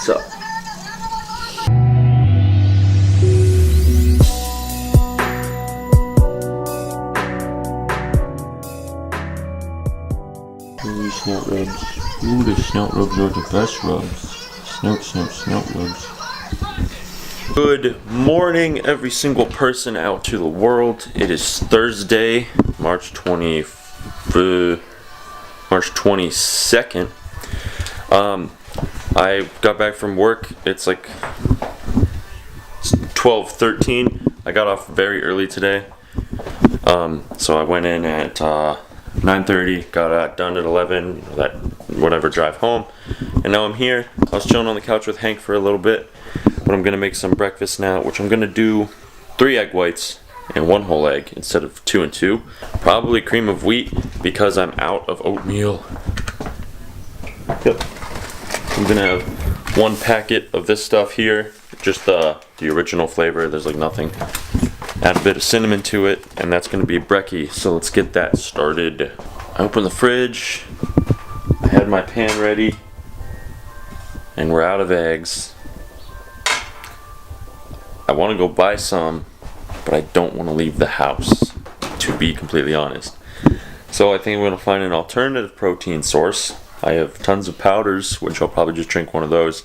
what's up. Ooh, snout rubs. Ooh, the snout rubs are the best rubs. Snout rubs. Good morning, every single person out to the world. It is Thursday, March 22nd. I got back from work. It's like 12:13. I got off very early today. So I went in at 9:30, got done at 11, that whatever drive home, and now I'm here. I was chilling on the couch with Hank for a little bit, but I'm gonna make some breakfast now, which I'm gonna do 3 egg whites and 1 whole egg instead of 2 and 2. Probably cream of wheat because I'm out of oatmeal. Yep. I'm gonna have 1 packet of this stuff here, just the original flavor. There's like nothing. Add a bit of cinnamon to it, and that's gonna be brekkie. So let's get that started. I opened the fridge. I had my pan ready, and we're out of eggs. I want to go buy some, but I don't want to leave the house, to be completely honest. So I think I'm gonna find an alternative protein source. I have tons of powders, which I'll probably just drink one of those.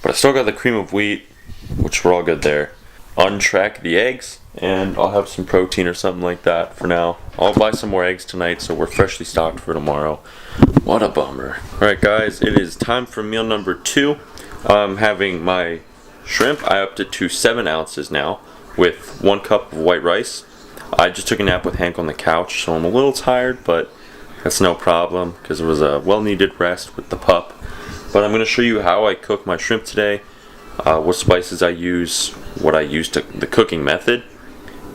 But I still got the cream of wheat, which we're all good there. Untrack the eggs, and I'll have some protein or something like that for now. I'll buy some more eggs tonight, so we're freshly stocked for tomorrow. What a bummer. Alright guys, it is time for meal number 2. I'm having my shrimp. I upped it to 7 ounces now, with 1 cup of white rice. I just took a nap with Hank on the couch, so I'm a little tired, but that's no problem, because it was a well-needed rest with the pup. But I'm going to show you how I cook my shrimp today, what spices I use, what I use to the cooking method,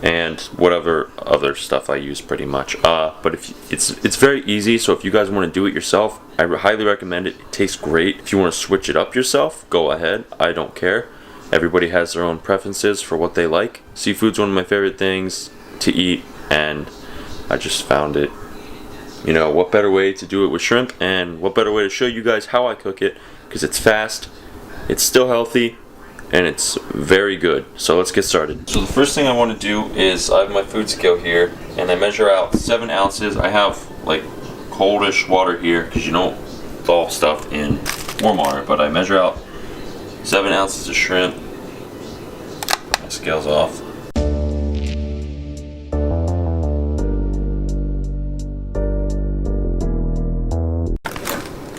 and whatever other stuff I use pretty much. But if it's very easy, so if you guys want to do it yourself, I highly recommend it. It tastes great. If you want to switch it up yourself, go ahead. I don't care. Everybody has their own preferences for what they like. Seafood's one of my favorite things to eat, and I just found it. You know, what better way to do it with shrimp, and what better way to show you guys how I cook it, because it's fast, it's still healthy, and it's very good. So let's get started. So the first thing I want to do is I have my food scale here, and I measure out 7 ounces. I have like coldish water here, because you don't thaw stuff in warm water, but I measure out 7 ounces of shrimp. My scale's off.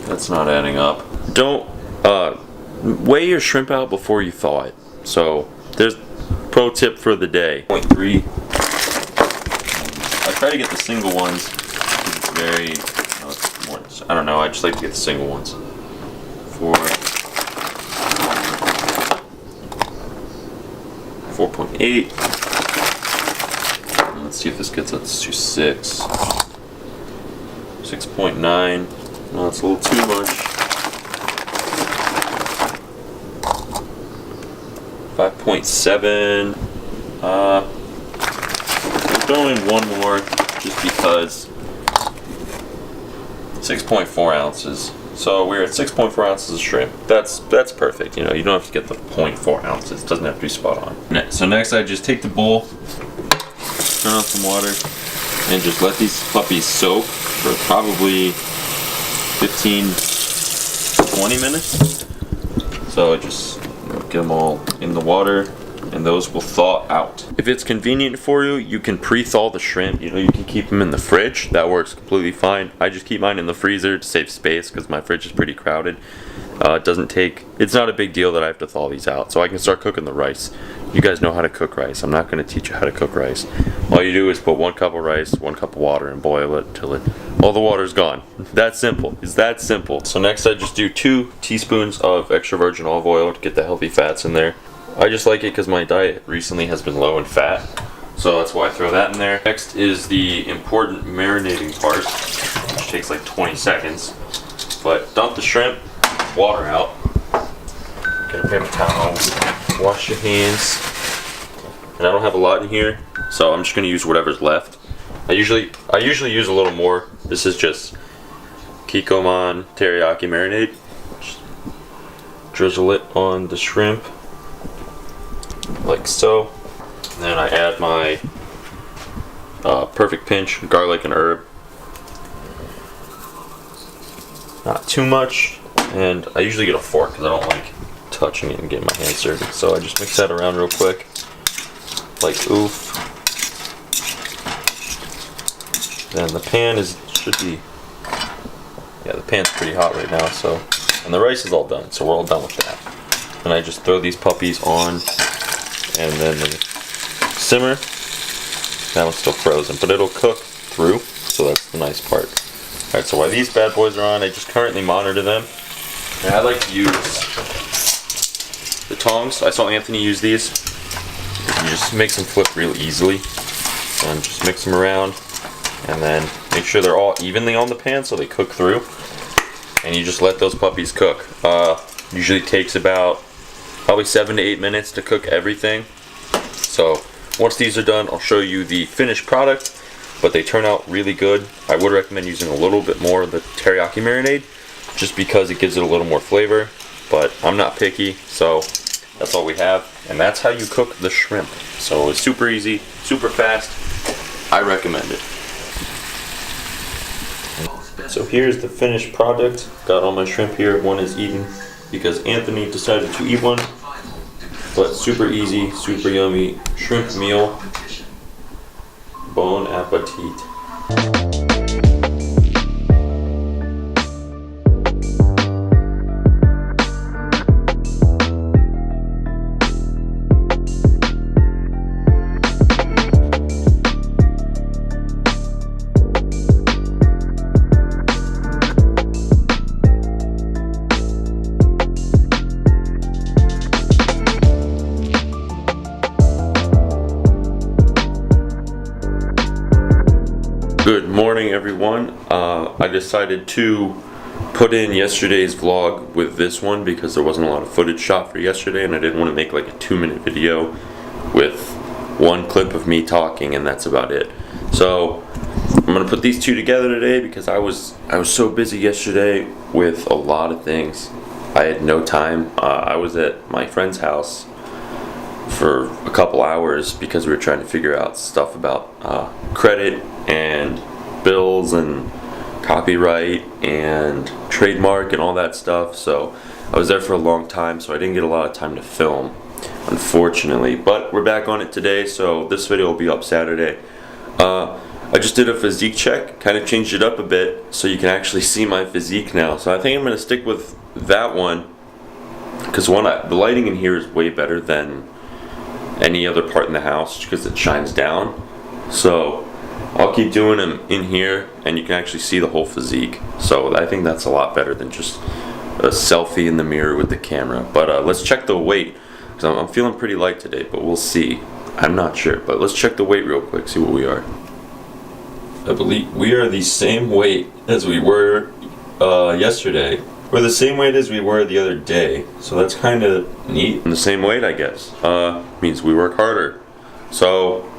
That's not adding up. Don't weigh your shrimp out before you thaw it. So there's pro tip for the day. 0.3. I try to get the single ones because it's very, it's more, I don't know, I just like to get the single ones. 4.8. Let's see if this gets us to 6. 6.9. No, it's a little too much. 5.7. I'm throwing 1 more just because. 6.4 ounces. So we're at 6.4 ounces of shrimp. That's perfect. You know, you don't have to get the 0.4 ounces. It doesn't have to be spot on. So next I just take the bowl, turn on some water, and just let these puppies soak for probably 15-20 minutes. So just get them all in the water, and those will thaw out. If it's convenient for you, you can pre-thaw the shrimp. You know, you can keep them in the fridge. That works completely fine. I just keep mine in the freezer to save space because my fridge is pretty crowded. It's not a big deal that I have to thaw these out, so I can start cooking the rice. You guys know how to cook rice. I'm not going to teach you how to cook rice. All you do is put 1 cup of rice, 1 cup of water, and boil it till all the water's gone. That simple. It's that simple. So next I just do 2 teaspoons of extra virgin olive oil to get the healthy fats in there. I just like it because my diet recently has been low in fat, so that's why I throw that in there. Next is the important marinating part, which takes like 20 seconds. But dump the shrimp, water out, get a paper towel, wash your hands. And I don't have a lot in here, so I'm just gonna use whatever's left. I usually use a little more. This is just Kikkoman teriyaki marinade. Just drizzle it on the shrimp, like so. And then I add my perfect pinch garlic and herb. Not too much, and I usually get a fork because I don't like touching it and getting my hands dirty. So I just mix that around real quick, like oof. Then the pan should be, yeah, the pan's pretty hot right now. So, and the rice is all done, so we're all done with that. And I just throw these puppies on, and then they simmer. That one's still frozen, but it'll cook through, so that's the nice part. Alright, so while these bad boys are on, I just currently monitor them. And I like to use the tongs. I saw Anthony use these. You just makes them flip real easily. And just mix them around. And then make sure they're all evenly on the pan so they cook through. And you just let those puppies cook. Usually takes about probably 7 to 8 minutes to cook everything. So once these are done, I'll show you the finished product. But they turn out really good. I would recommend using a little bit more of the teriyaki marinade, just because it gives it a little more flavor. But I'm not picky, so that's all we have. And that's how you cook the shrimp. So it's super easy, super fast. I recommend it. So here's the finished product. Got all my shrimp here. One is eaten because Anthony decided to eat one. But super easy, super yummy shrimp meal. Bon appetit. Good morning, everyone. I decided to put in yesterday's vlog with this one because there wasn't a lot of footage shot for yesterday, and I didn't want to make like a 2-minute video with one clip of me talking, and that's about it. So I'm gonna put these two together today because I was so busy yesterday with a lot of things. I had no time. I was at my friend's house for a couple hours because we were trying to figure out stuff about credit and bills and copyright and trademark and all that stuff. So I was there for a long time, so I didn't get a lot of time to film, unfortunately. But we're back on it today, so this video will be up Saturday. I just did a physique check, kind of changed it up a bit so you can actually see my physique now. So I think I'm going to stick with that one because the lighting in here is way better than any other part in the house because it shines down. So I'll keep doing them in here and you can actually see the whole physique. So I think that's a lot better than just a selfie in the mirror with the camera. But let's check the weight because I'm feeling pretty light today, but we'll see. I'm not sure, but let's check the weight real quick, see what we are. I believe we are the same weight as we were yesterday. We're the same weight as we were the other day, so that's kind of neat. And the same weight, I guess, means we work harder. So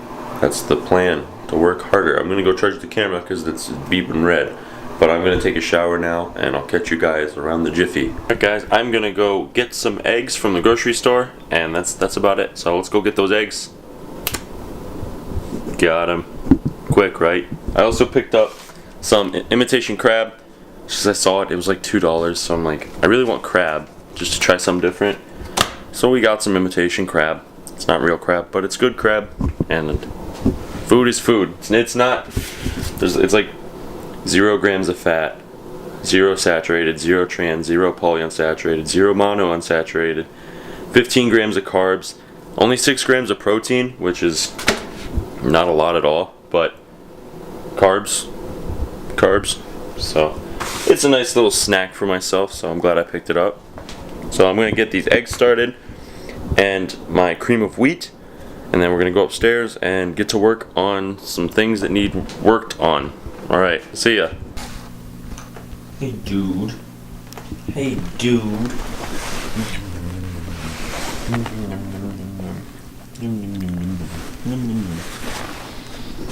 that's the plan, to work harder. I'm gonna go charge the camera because it's beeping red. But I'm gonna take a shower now, and I'll catch you guys around the jiffy. Alright guys, I'm gonna go get some eggs from the grocery store, and that's about it. So let's go get those eggs. Got them. Quick, right? I also picked up some imitation crab. Just as I saw it, it was like $2, so I'm like, I really want crab, just to try something different. So we got some imitation crab. It's not real crab, but it's good crab, and food is food. It's like 0 grams of fat, 0 saturated, 0 trans, 0 polyunsaturated, 0 monounsaturated, 15 grams of carbs, only 6 grams of protein, which is not a lot at all, but carbs. So it's a nice little snack for myself, so I'm glad I picked it up. So I'm going to get these eggs started and my cream of wheat, and then we're going to go upstairs and get to work on some things that need worked on. Alright, see ya. Hey dude. Hey dude.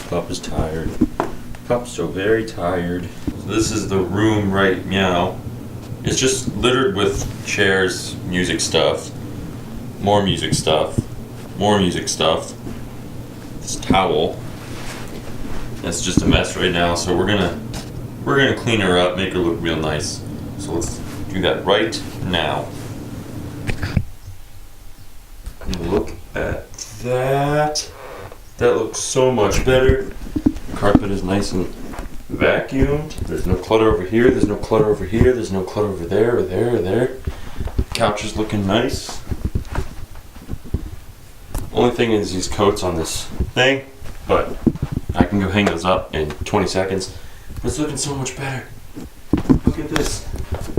Pup is tired. Pup's so very tired. This is the room right now. It's just littered with chairs, music stuff, more music stuff, more music stuff. This towel. It's just a mess right now, so we're gonna clean her up, make her look real nice. So let's do that right now. And look at that. That looks so much better. The carpet is nice and vacuumed. There's no clutter over here, there's no clutter over here, there's no clutter over there, or there, or there. The couch is looking nice. Only thing is these coats on this thing, but I can go hang those up in 20 seconds. But it's looking so much better. Look at this.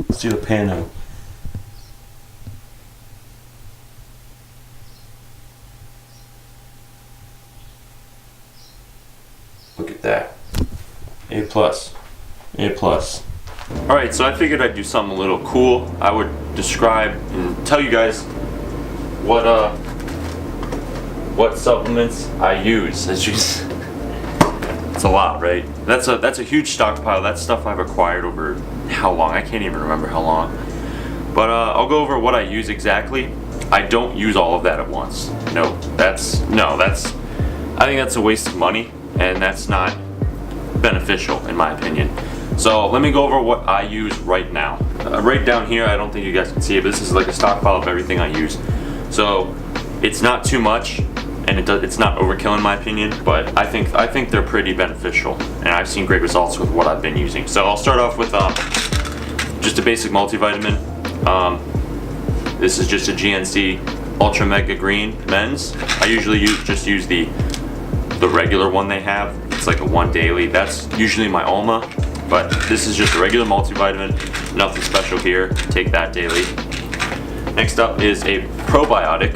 Let's see the pano. Look at that. A plus. A plus. Alright, so I figured I'd do something a little cool. I would describe and tell you guys what supplements I use. It's a lot, right? That's a huge stockpile. That's stuff I've acquired over how long? I can't even remember how long. But I'll go over what I use exactly. I don't use all of that at once. I think that's a waste of money, and that's not beneficial in my opinion. So let me go over what I use right now. Right down here, I don't think you guys can see it, but this is like a stockpile of everything I use. So it's not too much, and it's not overkill in my opinion, but I think they're pretty beneficial, and I've seen great results with what I've been using. So I'll start off with just a basic multivitamin. This is just a GNC Ultra Mega Green Men's. I usually just use the regular one they have. It's like a 1 daily. That's usually my Alma, but this is just a regular multivitamin. Nothing special here. Take that daily. Next up is a probiotic.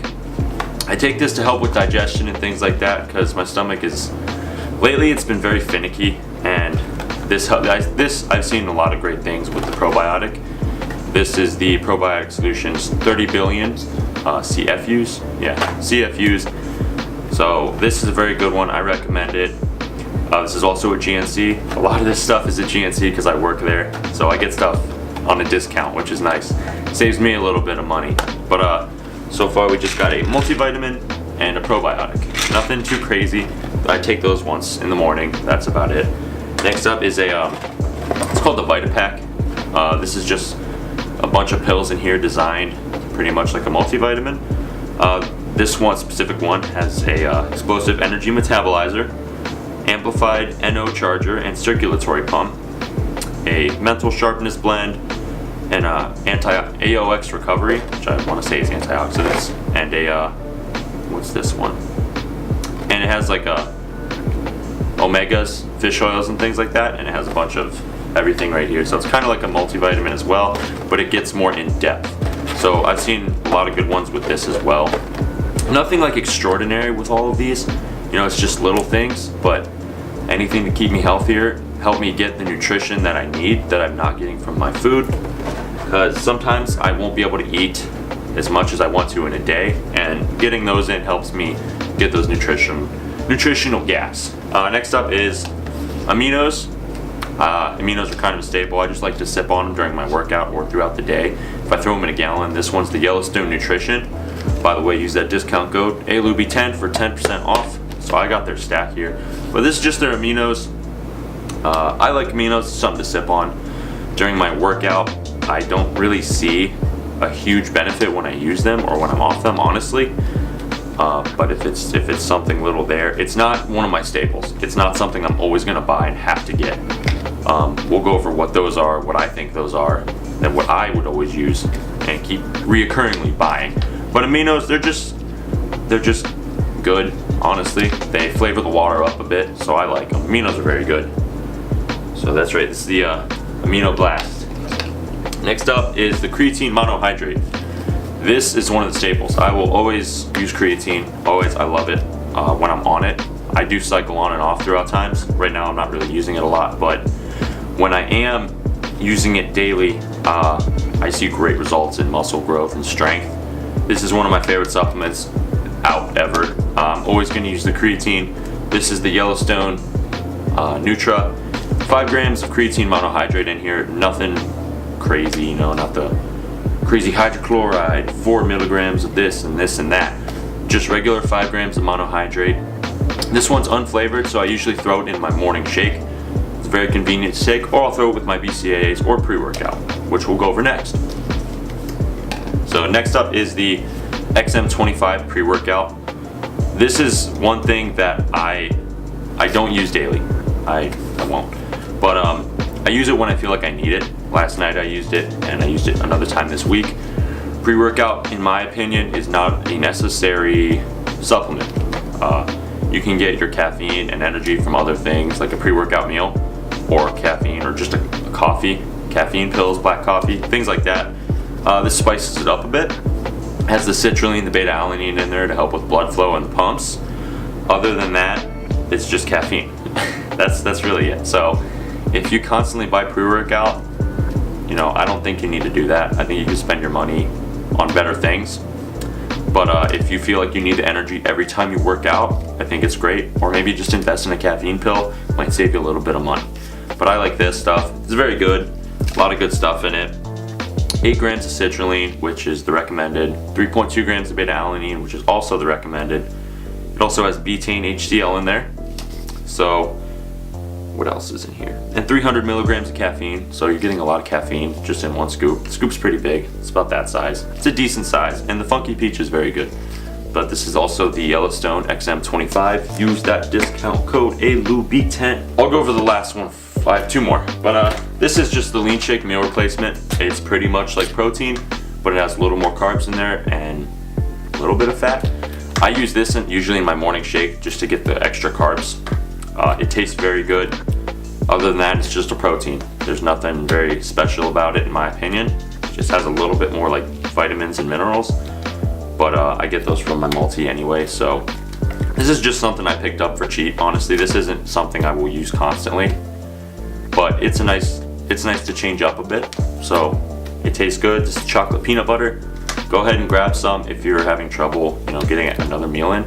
I take this to help with digestion and things like that because my stomach is, lately it's been very finicky, and I've seen a lot of great things with the probiotic. This is the Probiotic Solutions 30 billion CFUs. Yeah, CFUs. So this is a very good one. I recommend it. This is also a GNC. A lot of this stuff is a GNC because I work there, so I get stuff on a discount, which is nice. Saves me a little bit of money. But so far we just got a multivitamin and a probiotic. Nothing too crazy. I take those once in the morning. That's about it. Next up is it's called the VitaPack. This is just a bunch of pills in here designed pretty much like a multivitamin. This one specific one has a explosive energy metabolizer, amplified NO charger and circulatory pump, a mental sharpness blend, and anti-AOX recovery, which I want to say is antioxidants, and what's this one? And it has like omegas, fish oils and things like that, and it has a bunch of everything right here. So it's kind of like a multivitamin as well, but it gets more in depth. So I've seen a lot of good ones with this as well. Nothing like extraordinary with all of these. You know, it's just little things, but anything to keep me healthier, help me get the nutrition that I need that I'm not getting from my food. Because sometimes I won't be able to eat as much as I want to in a day, and getting those in helps me get those nutritional gas. Next up is aminos. Aminos are kind of a staple. I just like to sip on them during my workout or throughout the day. If I throw them in a gallon, this one's the Yellowstone Nutrition. By the way, use that discount code Looby10 for 10% off. So I got their stack here. But this is just their aminos. I like aminos, something to sip on during my workout. I don't really see a huge benefit when I use them or when I'm off them, honestly. But if it's something little there, it's not one of my staples. It's not something I'm always gonna buy and have to get. We'll go over what those are, what I think those are, and what I would always use and keep reoccurringly buying. But aminos, they're just good, honestly. They flavor the water up a bit, so I like them. Aminos are very good. So that's right, this is the Amino Blast. Next up is the creatine monohydrate. This is one of the staples. I will always use creatine, always. I love it when I'm on it. I do cycle on and off throughout times. Right now I'm not really using it a lot, but when I am using it daily, I see great results in muscle growth and strength. This is one of my favorite supplements out ever. I'm always going to use the creatine. This is the Yellowstone Nutra. 5 grams of creatine monohydrate in here. Nothing crazy, you know, not the crazy hydrochloride, 4 milligrams of this and this and that. Just regular 5 grams of monohydrate. This one's unflavored, so I usually throw it in my morning shake. It's very convenient to take, or I'll throw it with my BCAAs or pre-workout, which we'll go over next. So next up is the XM25 pre-workout. This is one thing that I don't use daily. I won't. But I use it when I feel like I need it. Last night I used it, and I used it another time this week. Pre-workout, in my opinion, is not a necessary supplement. You can get your caffeine and energy from other things like a pre-workout meal, or caffeine, or just a coffee, caffeine pills, black coffee, things like that. This spices it up a bit. Has the citrulline, the beta-alanine in there to help with blood flow and the pumps. Other than that, it's just caffeine. That's really it. So if you constantly buy pre-workout, you know, I don't think you need to do that. I think you can spend your money on better things. But if you feel like you need the energy every time you work out, I think it's great. Or maybe just invest in a caffeine pill. Might save you a little bit of money. But I like this stuff. It's very good. A lot of good stuff in it. 8 grams of citrulline, which is the recommended. 3.2 grams of beta-alanine, which is also the recommended. It also has betaine HCl in there. So what else is in here? And 300 milligrams of caffeine. So you're getting a lot of caffeine just in one scoop. The scoop's pretty big. It's about that size. It's a decent size. And the Funky Peach is very good. But this is also the Yellowstone XM25. Use that discount code ALUBY10. I'll go over the last one. I have 2 more. But this is just the lean shake meal replacement. It's pretty much like protein, but it has a little more carbs in there and a little bit of fat. I use this usually in my morning shake just to get the extra carbs. It tastes very good. Other than that, it's just a protein. There's nothing very special about it in my opinion. It just has a little bit more like vitamins and minerals. But I get those from my multi anyway, so this is just something I picked up for cheap. Honestly, this isn't something I will use constantly, but it's nice to change up a bit. So it tastes good. This is chocolate peanut butter. Go ahead and grab some if you're having trouble, you know, getting another meal in.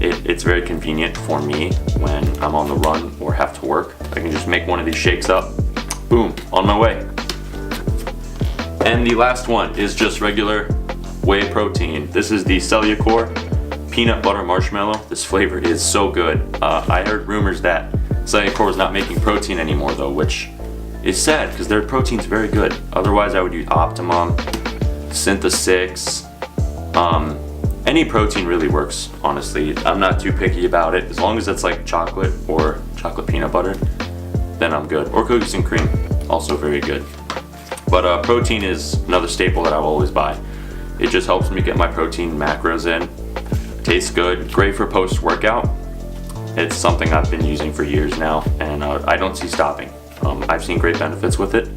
It's very convenient for me when I'm on the run or have to work. I can just make one of these shakes up, boom, on my way. And the last one is just regular whey protein. This is the Cellucor peanut butter marshmallow. This flavor is so good. I heard rumors that Cellucor was not making protein anymore though, which is sad because their protein's very good. Otherwise I would use Optimum, Synthesix, any protein really works, honestly. I'm not too picky about it. As long as it's like chocolate or chocolate peanut butter, then I'm good. Or cookies and cream, also very good. But protein is another staple that I will always buy. It just helps me get my protein macros in. Tastes good, great for post-workout. It's something I've been using for years now, and I don't see stopping. I've seen great benefits with it.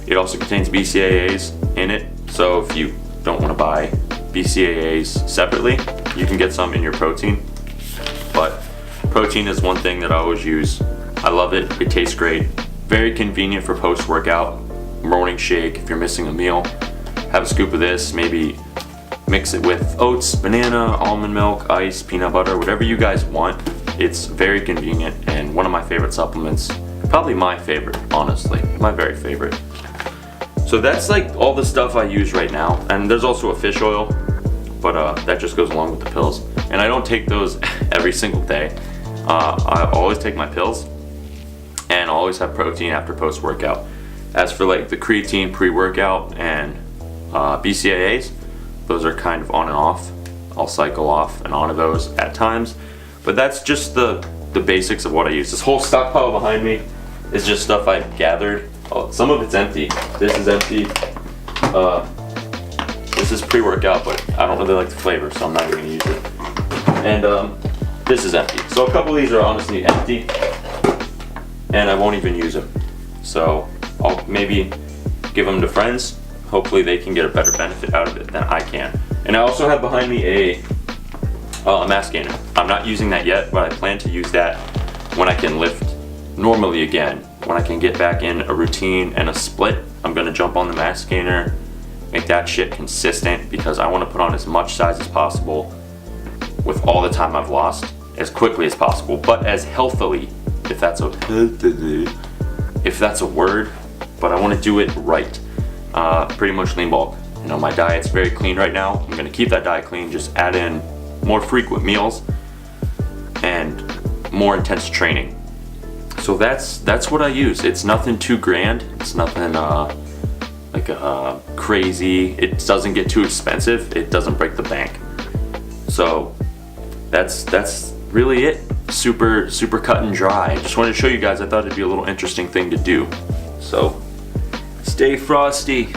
It also contains BCAAs in it, so if you don't want to buy BCAAs separately, you can get some in your protein. But protein is one thing that I always use. I love it. It tastes great. Very convenient for post-workout, morning shake. If you're missing a meal, have a scoop of this. Maybe mix it with oats, banana, almond milk, ice, peanut butter, whatever you guys want. It's very convenient and one of my favorite supplements. Probably my favorite, honestly. My very favorite. So that's like all the stuff I use right now. And there's also a fish oil, but that just goes along with the pills. And I don't take those every single day. I always take my pills, and I always have protein after post-workout. As for like the creatine pre-workout and BCAAs, those are kind of on and off. I'll cycle off and on of those at times. But that's just the basics of what I use. This whole stockpile behind me is just stuff I've gathered. Oh, some of it's empty. This is empty. This is pre-workout, but I don't really like the flavor, so I'm not even gonna use it. And this is empty. So a couple of these are honestly empty, and I won't even use them. So I'll maybe give them to friends. Hopefully they can get a better benefit out of it than I can. And I also have behind me a mass gainer. I'm not using that yet, but I plan to use that when I can lift normally again. When I can get back in a routine and a split, I'm gonna jump on the mass gainer, make that shit consistent, because I wanna put on as much size as possible with all the time I've lost, as quickly as possible, but as healthily, if that's a word, but I wanna do it right. pretty much lean bulk. You know, my diet's very clean right now. I'm gonna keep that diet clean, just add in more frequent meals and more intense training. So that's what I use. It's nothing too grand. It's nothing crazy. It doesn't get too expensive. It doesn't break the bank. So that's really it. Super cut and dry. I just wanted to show you guys. I thought it'd be a little interesting thing to do. So stay frosty.